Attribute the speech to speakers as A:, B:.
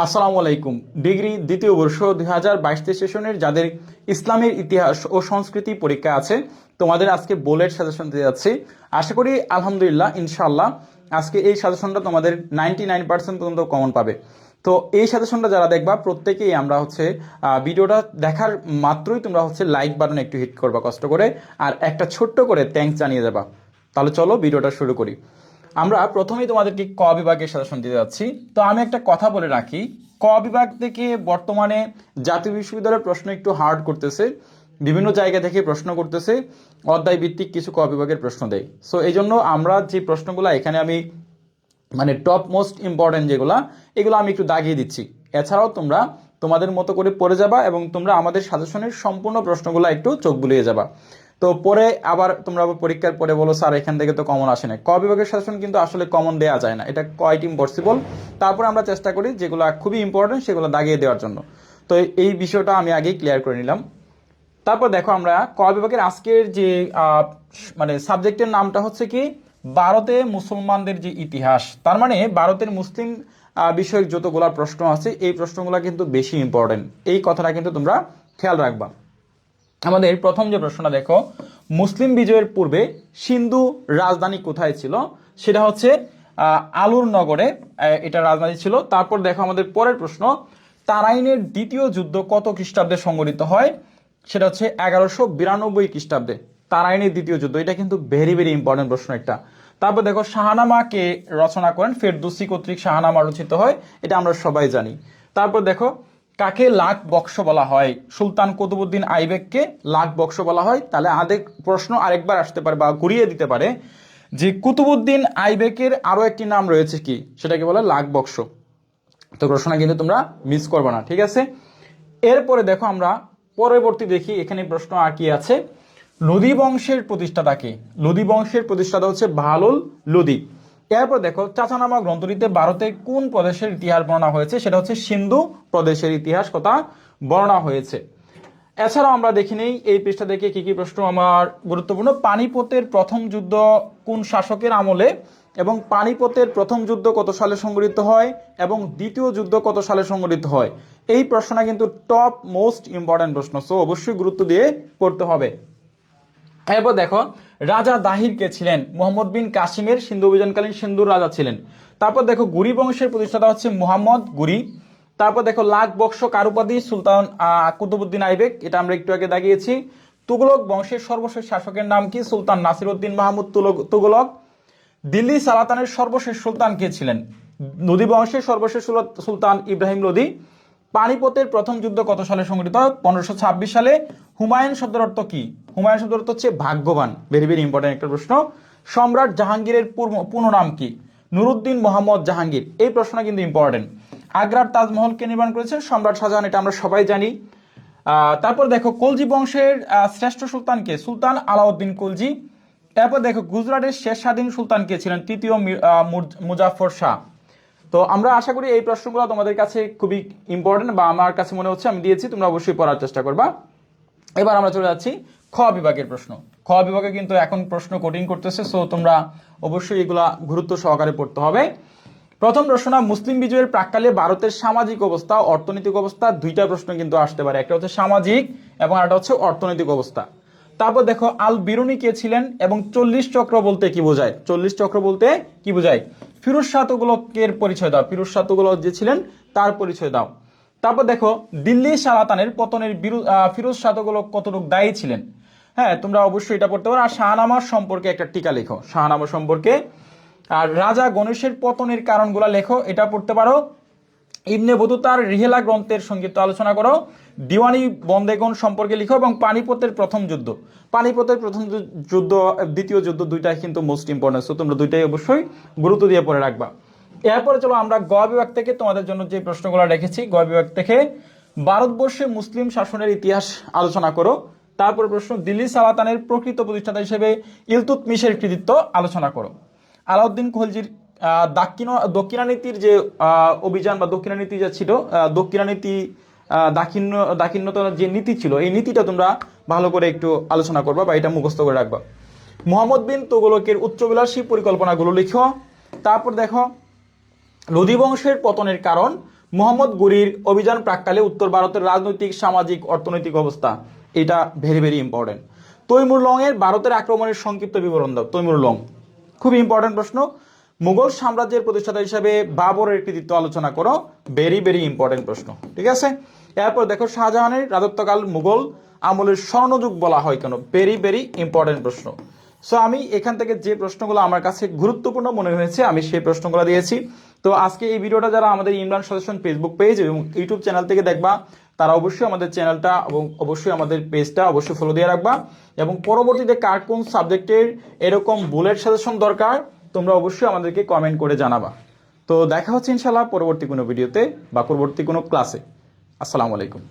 A: আসসালামু আলাইকুম। ডিগ্রি দ্বিতীয় বর্ষ 2022 সেশনের যাদের ইসলামের ইতিহাস ও সংস্কৃতি পরীক্ষা আছে তোমাদের আজকে বোর্ডের সাজেশন দিতে যাচ্ছি। আশা করি আলহামদুলিল্লাহ ইনশাআল্লাহ আজকে এই সাজেশনটা তোমাদের 99% পর্যন্ত কমন পাবে। তো এই সাজেশনটা যারা দেখবা প্রত্যেকেই আমরা ভিডিওটা দেখার মাত্রই তোমরা লাইক বাটন একটু হিট করবা কষ্ট করে, আর একটা ছোট্ট করে থ্যাঙ্কস জানিয়ে যাবা। তাহলে চলো ভিডিওটা শুরু করি। আমরা প্রথমেই তোমাদেরকে ক বিভাগের সাজেশন দিতে যাচ্ছি। তো আমি একটা কথা বলে রাখি, ক বিভাগ থেকে বর্তমানে জাতীয় বিশ্ববিদ্যালয়ের প্রশ্ন একটু হার্ড করতেছে, বিভিন্ন জায়গা থেকে প্রশ্ন করতেছে, অধ্যায় ভিত্তিক কিছু ক বিভাগের প্রশ্ন দেয়। সো এই জন্য আমরা যে প্রশ্নগুলো এখানে আমি টপ মোস্ট ইম্পর্টেন্ট এগুলো আমি একটু দাগিয়ে দিচ্ছি। এছাড়াও তোমরা তোমাদের মতো করে পড়ে যাবা এবং তোমরা আমাদের সাজেশনের সম্পূর্ণ প্রশ্নগুলো একটু চোখ বুলিয়ে যাবা। তো পরে আবার তোমরা পরীক্ষার পরে বলো স্যার এখান থেকে তো কমন আসে না। ক বিভাগের সাজেশন কিন্তু আসলে কমন দেওয়া যায় না, এটা কোয়াইট ইম্পসিবল। তারপর আমরা চেষ্টা করি যেগুলো খুবই ইম্পর্টেন্ট সেগুলো দাগিয়ে দেওয়ার জন্য। তো এই বিষয়টা আমি আগেই ক্লিয়ার করে নিলাম। তারপর দেখো আমরা ক বিভাগের আজকের যে সাবজেক্টের নামটা হচ্ছে কি ভারতে মুসলমানদের যে ইতিহাস। তার মানে ভারতের মুসলিম বিষয়ক যতগুলো প্রশ্ন আছে এই প্রশ্নগুলো কিন্তু বেশি ইম্পর্টেন্ট, এই কথাটা কিন্তু তোমরা খেয়াল রাখবা। আমাদের প্রথম যে প্রশ্নটা দেখো, মুসলিম বিজয়ের পূর্বে সিন্ধু রাজধানী কোথায় ছিল? সেটা হচ্ছে আলুর নগরে এটা রাজধানী ছিল। তারপর দেখো আমাদের পরের প্রশ্ন, তারাইনের দ্বিতীয় যুদ্ধ কত খ্রিস্টাব্দে সংঘটিত হয়? সেটা হচ্ছে 1192 খ্রিস্টাব্দে তারাইনের দ্বিতীয় যুদ্ধ। এটা কিন্তু ভেরি ভেরি ইম্পর্টেন্ট প্রশ্ন একটা। তারপর দেখো শাহনামা কে রচনা করেন? ফেরদৌসী কর্তৃক শাহনামা রচিত হয়, এটা আমরা সবাই জানি। তারপর দেখো কাকে লাখ বক্স বলা হয়? সুলতান কুতুবউদ্দিন আইবেককে লাখ বক্স বলা হয়। তাহলে আরেক প্রশ্ন আরেকবার আসতে পারে বা ঘুরিয়ে দিতে পারে যে কুতুবউদ্দিন আইবেকের আরো একটি নাম রয়েছে কি, সেটাকে বলে লাখ বক্স। তো প্রশ্নটা কিন্তু তোমরা মিস করবে না, ঠিক আছে? এরপরে দেখো আমরা পরবর্তী দেখি এখানে প্রশ্ন আর কি আছে। লোদি বংশের প্রতিষ্ঠাতা কে? লোদি বংশের প্রতিষ্ঠাতা হচ্ছে বাহলুল লোদি। এরপর দেখো চাচানামা গ্রন্থটিতে ভারতের কোন প্রদেশের ইতিহাস বর্ণনা হয়েছে? সেটা হচ্ছে সিন্ধু প্রদেশের ইতিহাস কথা বর্ণনা হয়েছে। এছাড়াও আমরা দেখি নেই এই পৃষ্ঠা থেকে কি কি প্রশ্ন আমার গুরুত্বপূর্ণ। পানিপথের প্রথম যুদ্ধ কোন শাসকের আমলে এবং পানিপথের প্রথম যুদ্ধ কত সালে সংঘটিত হয় এবং দ্বিতীয় যুদ্ধ কত সালে সংঘটিত হয়? এই প্রশ্নটা কিন্তু টপ মোস্ট ইম্পর্টেন্ট প্রশ্ন, সো অবশ্যই গুরুত্ব দিয়ে পড়তে হবে। এরপর দেখো রাজা দাহির কে ছিলেন? মোহাম্মদ বিন কাসিমের সিন্ধু অভিযানকালীন সিন্ধুর রাজা ছিলেন। তারপর দেখো গুরি বংশের প্রতিষ্ঠাতা হচ্ছে মুহাম্মদ গুরি। তারপর দেখো লাখ বক্স কার উপাধি? সুলতান কুতুবউদ্দিন আইবেক, এটা আমরা একটু আগে দাগিয়েছি। তুগলক বংশের সর্বশেষ শাসকের নাম কি? সুলতান নাসিরউদ্দিন মাহমুদ তুগলক। দিল্লি সালাতানের সর্বশেষ সুলতান কে ছিলেন? লোদি বংশের সর্বশেষ সুলতান ইব্রাহিম লোদি। পানিপথের প্রথম যুদ্ধ কত সালে সংঘটিত হয়? 1526 সালে। হুমায়ুন শব্দের অর্থ কি? হুমায়ুন শব্দের অর্থ হচ্ছে ভাগ্যবান, ভেরি ভেরি ইম্পর্টেন্ট একটা প্রশ্ন। সম্রাট জাহাঙ্গীরের পূর্ণ নাম কি? নুরুদ্দিন মোহাম্মদ জাহাঙ্গীর। এই প্রশ্নটা কিন্তু ইম্পর্টেন্ট। আগ্রার তাজমহলকে নির্মাণ করেছে সম্রাট শাহজাহান, এটা আমরা সবাই জানি। তারপর দেখো কলজি বংশের শ্রেষ্ঠ সুলতান কে? সুলতান আলাউদ্দিন কলজি। এরপর দেখো গুজরাটের শেষ স্বাধীন সুলতান কে ছিলেন? তৃতীয় মুজাফফর শাহ। তো আমরা আশা করি এই প্রশ্নগুলো তোমাদের কাছে খুবই ইম্পর্টেন্ট, বা আমার কাছে মনে হচ্ছে আমি দিয়েছি, তোমরা অবশ্যই পড়ার চেষ্টা করবা। এবার আমরা চলে যাচ্ছি খ বিভাগের প্রশ্ন। খ বিভাগে কিন্তু এখন প্রশ্ন কঠিন করতেছে, সো তোমরা অবশ্যই এগুলা গুরুত্ব সহকারে পড়তে হবে। প্রথম প্রশ্নটা, মুসলিম বিজয়ের প্রাক্কালে ভারতের সামাজিক অবস্থা অর্থনৈতিক অবস্থা, দুইটা প্রশ্ন কিন্তু আসতে পারে, একটা হচ্ছে সামাজিক এবং একটা হচ্ছে অর্থনৈতিক অবস্থা। তারপর দেখো আল বিরুনি কে ছিলেন এবং 40 চক্র বলতে কি বোঝায়? 40 চক্র বলতে কি বোঝায়? ফিরোজ শাহ তুগলকের পরিচয় দাও, ফিরোজ শাহ তুগলক যে ছিলেন তার পরিচয় দাও। তারপর দেখো দিল্লি সালাতানের পতনের ফিরোজ শাহ তুগলক কতটুকু দায়ী ছিলেন? হ্যাঁ, তোমরা অবশ্যই এটা পড়তে পারো। আর শাহনামার সম্পর্কে একটা টিকা লেখো, শাহনামা সম্পর্কে। আর রাজা গণেশের পতনের কারণগুলো লেখো, এটা পড়তে পারো। ইবনে বতুতার রিহেলা গ্রন্থের সংক্ষিপ্ত আলোচনা করো। দিওয়ানি বন্দেগণ সম্পর্কে লিখো এবং পানিপথের প্রথম যুদ্ধ, পানিপথের প্রথম যুদ্ধ দ্বিতীয় যুদ্ধ দুইটাই কিন্তু মোস্ট ইম্পর্টেন্ট, সো তোমরা দুইটাই অবশ্যই গুরুত্ব দিয়ে পড়ে রাখবা। এরপরে চলো আমরা গ বিভাগ থেকে তোমাদের জন্য যে প্রশ্নগুলো রেখেছি, গ বিভাগ থেকে ভারতবর্ষে মুসলিম শাসনের ইতিহাস আলোচনা করো। তারপর প্রশ্ন, দিল্লি সালাতানের প্রকৃত প্রতিষ্ঠাতা হিসেবে ইলতুৎমিশের কৃতিত্ব আলোচনা করো। আলাউদ্দিন খলজির দক্ষিণানীতির যে অভিযান বা দক্ষিণানীতি যা ছিল, দক্ষিণানীতি দাক্ষিণ্যতার যে নীতি ছিল, এই নীতিটা তোমরা ভালো করে একটু আলোচনা করবা বা এটা মুখস্থ করে রাখবা। মোহাম্মদ বিন তুগলকের উচ্চবিলাসী পরিকল্পনাগুলো লিখো। তারপর দেখো লোদি বংশের পতনের কারণ, মোহাম্মদ গুরির অভিযান প্রাককালে উত্তর ভারতের রাজনৈতিক সামাজিক অর্থনৈতিক অবস্থা, এটা ভেরি ভেরি ইম্পর্টেন্ট। তৈমুর লংয়ের ভারতের আক্রমণের সংক্ষিপ্ত বিবরণ দাও। তৈমুর লং খুব ইম্পর্টেন্ট প্রশ্ন। মুঘল সাম্রাজ্যের প্রতিষ্ঠাতা হিসাবে বাবরের কৃতিত্ব আলোচনা করো, ভেরি ভেরি ইম্পর্টেন্ট প্রশ্ন, ঠিক আছে। এরপর দেখো শাহজাহানের রাজত্বকাল মুঘল আমলের স্বর্ণযুগ বলা হয় কেন, ভেরি ভেরি ইম্পর্টেন্ট প্রশ্ন। সো আমি এখান থেকে যে প্রশ্নগুলো আমার কাছে গুরুত্বপূর্ণ মনে হয়েছে আমি সেই প্রশ্নগুলো দিয়েছি। তো আজকে এই ভিডিওটা যারা আমাদের ইমরান সাজেশন ফেসবুক পেজ এবং ইউটিউব চ্যানেল থেকে দেখবা তারা অবশ্যই আমাদের চ্যানেলটা এবং অবশ্যই আমাদের পেজটা অবশ্যই ফলো দিয়ে রাখবা, এবং পরবর্তীতে কার কোন সাবজেক্টের এরকম বুলেট সাজেশন দরকার তোমরা অবশ্যই আমাদেরকে কমেন্ট করে জানাবা। তো দেখা হচ্ছে ইনশাল্লাহ পরবর্তী কোনো ভিডিওতে বা পরবর্তী কোনো ক্লাসে। আসসালামু আলাইকুম।